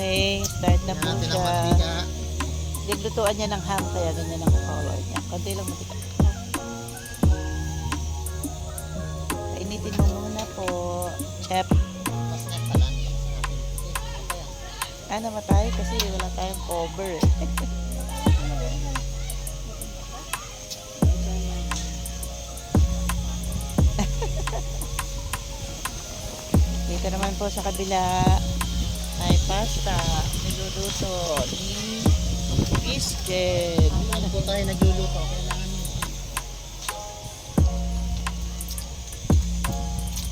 Okay, start na po natin ang siya. mantika. Naglutuan niya ng ham, kaya ganyan ang color niya. Konti lang mantika. Painitin mo muna po. Chef. Tapos nga pala. Namatay kasi wala tayong cover. Dito naman po sa kabila ay pasta. Niluluto ni Miss Jen. Ano po tayo nagluluto? Kailangan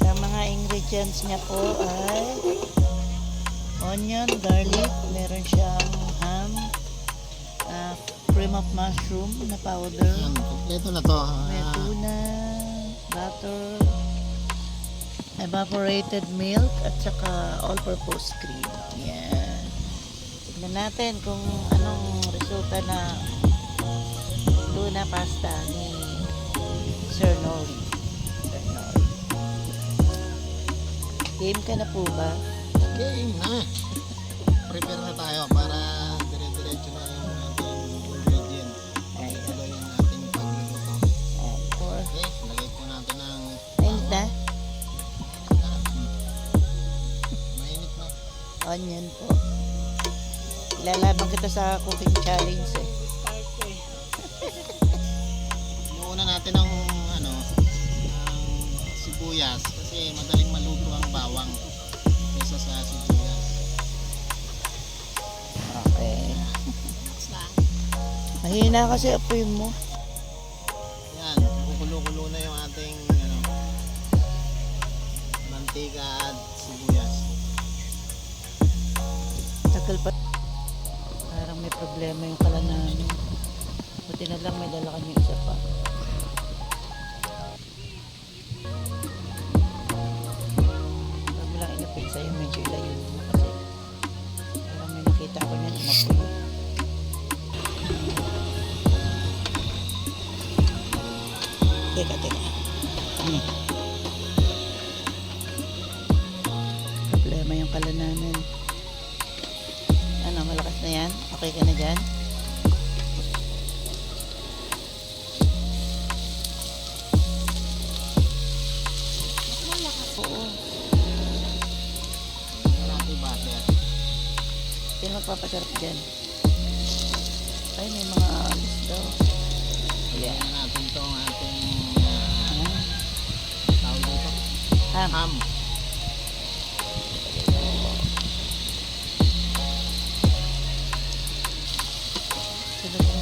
Ang mga ingredients niya po ay onion, garlic, meron siyang ham, cream of mushroom na powder, yan, kompleto na to. may tuna, butter, evaporated milk, at saka all-purpose cream. Yan. Tignan natin kung anong resulta na tuna pasta ni Sir Nori. Sir Nori. Game ka na po ba? Game na. Prepare na tayo para dire-diretso na yung ating ingredient. Ayun. Tuloy yung ating pagluluto. Ayan, four. Okay, lagay po natin ng Ayun na. mainit na. Onion po. Ilalaban kita sa cooking challenge eh. Inuuna natin ng ang sibuyas kasi madaling maluto ang bawang kaysa sa sibuyas. Okay. Mahina kasi apoy mo. Yan, kukulo-kulo na yung ating mantika at sibuyas. Tagal pa. Parang may problema yung kala namin. Buti na lang may dala kami isa pa. Huwag mo lang inapit sa'yo. Medyo ilayo mo kasi. Parang may nakita ko niyan umapoy. Teka. Problema yung kala namin. Ano, malakas na yan? Okay ka na dyan? Oo. Marami butter. Sino magpapasarap dyan? Ay, may mga alis daw. Ayan natin itong ating Ah, tawag dito. ham. Ham. Sunod na.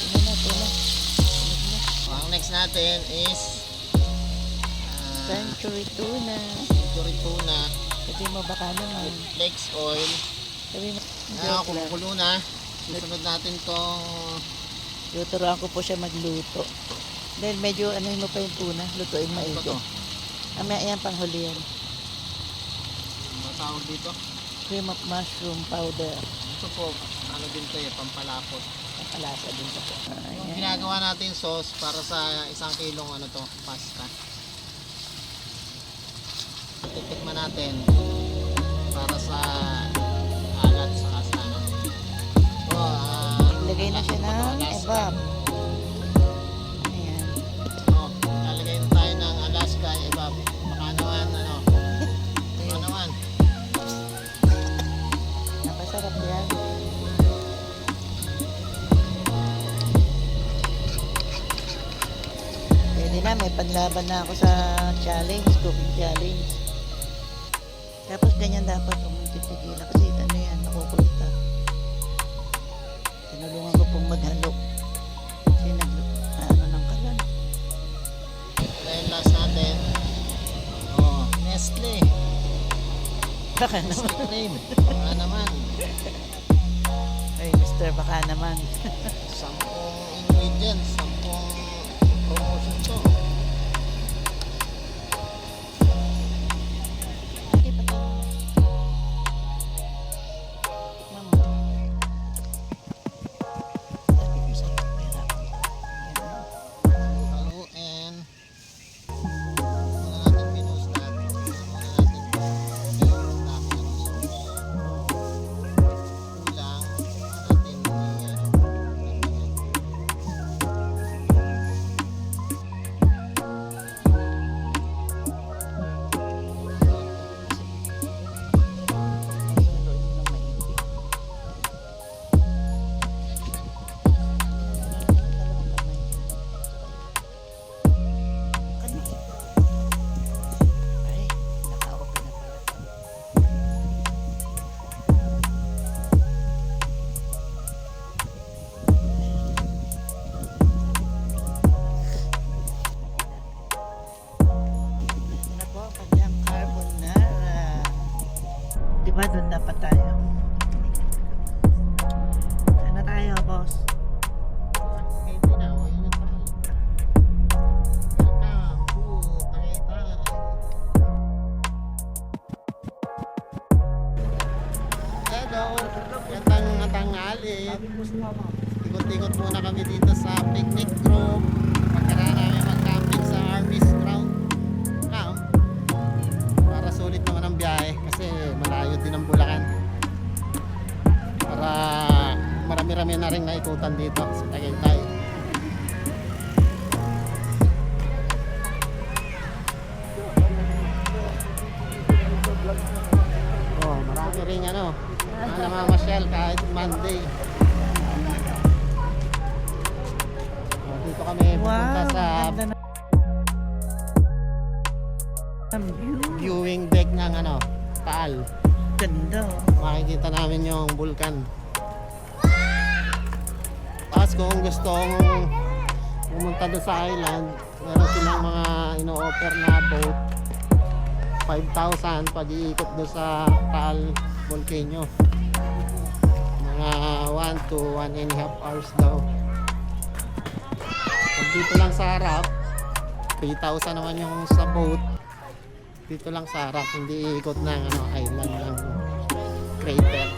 Sunod na. Ang next natin is Century tuna. century tuna, Sabi mo baka naman. flakes oil. Sabi mo, Ayan, joke lang. kumukulo na. Susunod natin itong Tuturuan ko po siya magluto. Dahil medyo ano mo pa yung tuna. Lutuin ito maigi. to. Ayan, panghuli yan. Ano tawag dito? Cream of mushroom powder. Ito po, ano din to pampalapot. Palasa din sa po. Yung Ayan. ginagawa natin sauce para sa 1 kilong pasta. Titikman natin para sa alat sa kasana. Lagay na siya ng evap. Ayan. Lalagay na tayo ng Alaska evap. Baka naman. Napasarap yan. Pwede na, may panlaban na ako sa challenge, cooking challenge. Tapos ganyan dapat titigila kasi ano yan, nakukulita. Tinulungan ko pong maghalo. Kasi ano ng kalan. Then last natin, Nestle. Baka Nestle naman. cream. Baka naman. Ay, Mr. Baka naman. 10 ingredients, 10 promotion to. Hindi pa tayo. Mama. Sabi ko sa'yo, mahirapan ka. Yan. Haluin. Muna natin binus lahat. Muna natin. Dami na ng sauce. dito sa picnic group. Pagkaraan namin mag-camping sa Army's Ground Camp. Para sulit naman ang biyahe kasi malayo din ang Bulacan. Para marami-rami na rin naikutan dito sa Tagaytay. Oh, marami rin ano, namamasyal kahit Monday. Oh, dito kami pupunta sa ganda na. Ang view. viewing deck ng ano, Taal. Ganda. Makikita namin yung bulkan. Tapos kung gustong pumunta doon sa island, meron silang mga ino-offer na boat. 5,000 pag-iikot doon sa Taal Volcano. Mga 1 to 1.5 hours daw. Pag dito lang sa harap, 3,000 naman yung sa boat. Dito lang sa harap, hindi iikot ng ano, island ng crater.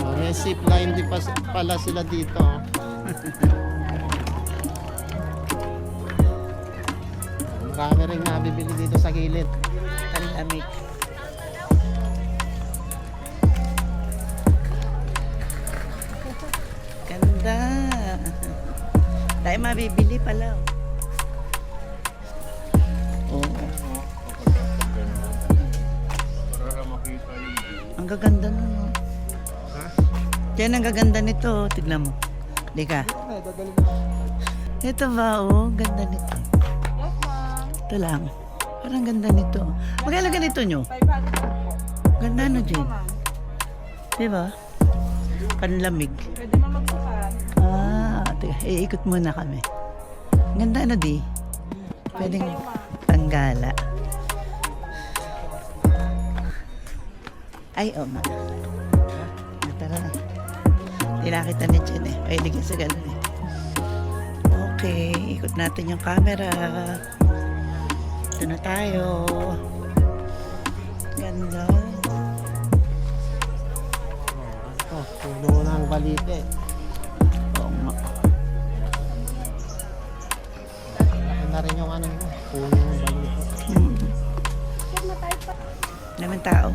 Oh, may zip line din pala sila dito. Marami rin nabibili dito sa gilid. Ang lamig. Ganda. Dahil mabibili pala. Oh. Ang gaganda nun. Oh. Ha? Yan ang gaganda nito. Tignan mo. Di ka. Ito ba? Oh, ganda nito. Ito lang. Parang ganda nito. Magkano ganito nyo? 500 Ganda no, Jane? Diba? Panlamig. Pwede mo magsukat. Teka, iikot muna kami. Ganda na di. Pwedeng panggala. Ay, ma. Tara na. Hindi nakita ni Jen eh. Pwede ka sa ganun eh. Okay, ikot natin yung camera. Ito na tayo. Ganda. Oh, puno ng balite. Oo nga. Laki na rin yung ano mo, puno ng balite. Naman tao.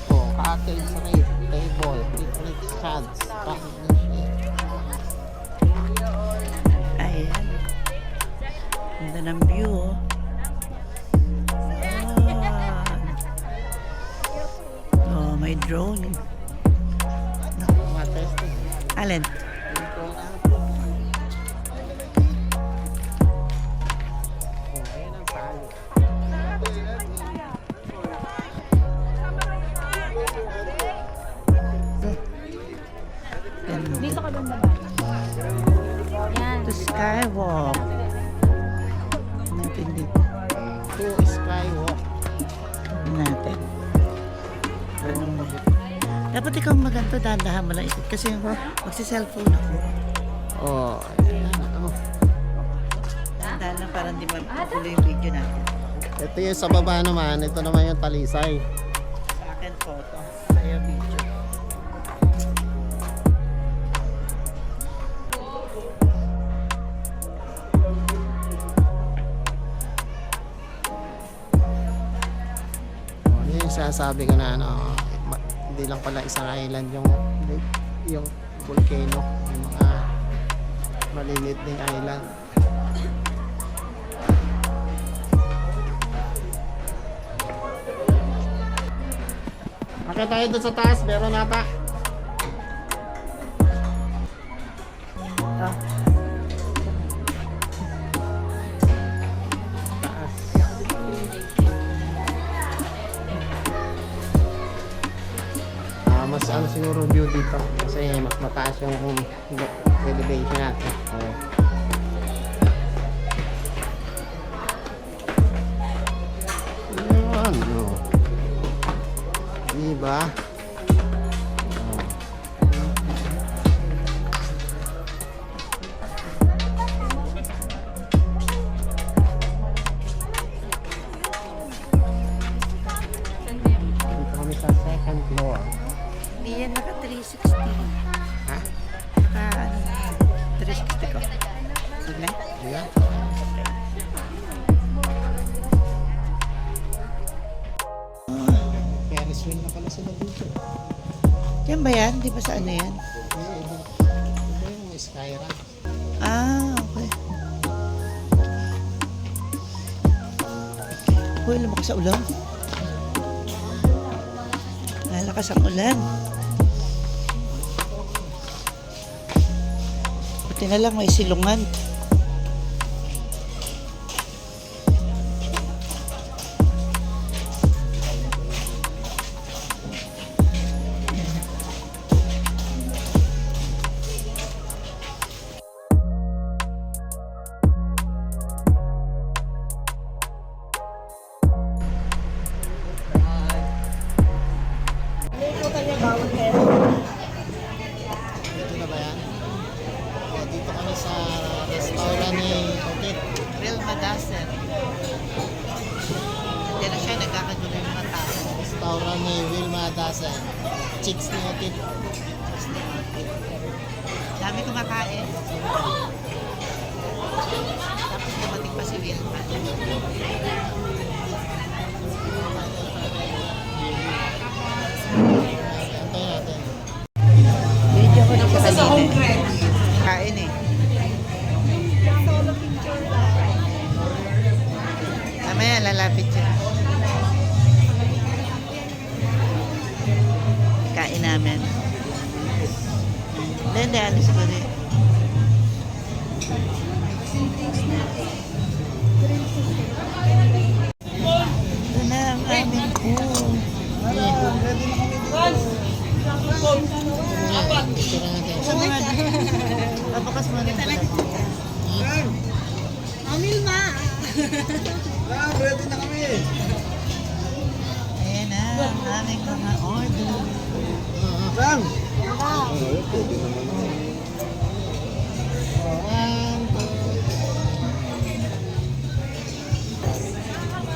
Oh, cottage rate, table, picnic stands, packing. Ayan. Ganda ng view, oh. Oh, may drone. Mga testing. Alin? Oh, ayun ang talo. Ganda. Dito ka doon baba. Yan. The skywalk. Natin dito. To skywalk. Natin. Anong dapat ikaw maganto, dahan-dahan mo lang ikot. Kasi magsi-cellphone ako. Oh, ayan. Oh. Dahan-dahan lang para hindi mapulo yung video natin. Ito yung sa baba naman, ito naman yung talisay. Sa akin photo. Sa'yo video. Oh, yun yung sasabi ko na ano, hindi lang pala isang island yung volcano, yung mga maliliit ding island. Akit tayo doon sa taas, meron nata. Ah, Taas. Mas ano siguro view dito kasi mas mataas yung elevation natin. Oh. Yan, no. Diba? Oh. Dito kami sa second floor. Hindi yan 360. Ha? Ano na yan? 360 ko. Huwag na? Yeah. Ferris wheel na pala sila dito. Yan ba yan? Di ba sa ano yan? Iba yung Skyra. Ah, okay. Uy, lumakas sa ulan. Lalakas ang ulan. Buti na lang may silungan. Dito na ba yan? Yeah, dito kami sa restaurant ni Otit. Real Madasen. Diyan na siya, nagkakagulo yung mga tao. Restaurant ni Wilma Dasen. Chicks ni Otit. Dami kumakain. Tapos dumating pa si Wilma. Antayin natin. Video ko na sa kanina. Kain eh. Mamaya lalapit siya. Kain namin. Hindi, ano siguro eh. Ito na ang aming pool. Picture natin. Sa mga papakas mo rin pala. Ayan na ang aming mga order.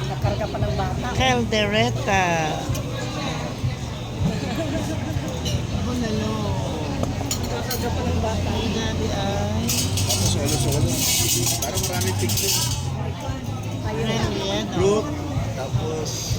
Nakarga pa ng bata. Caldereta. Bulalo. Nakarga pa ng bata. Ang gabi ay Solo-solo. Para maraming picture. friendly yan. Group. Tapos,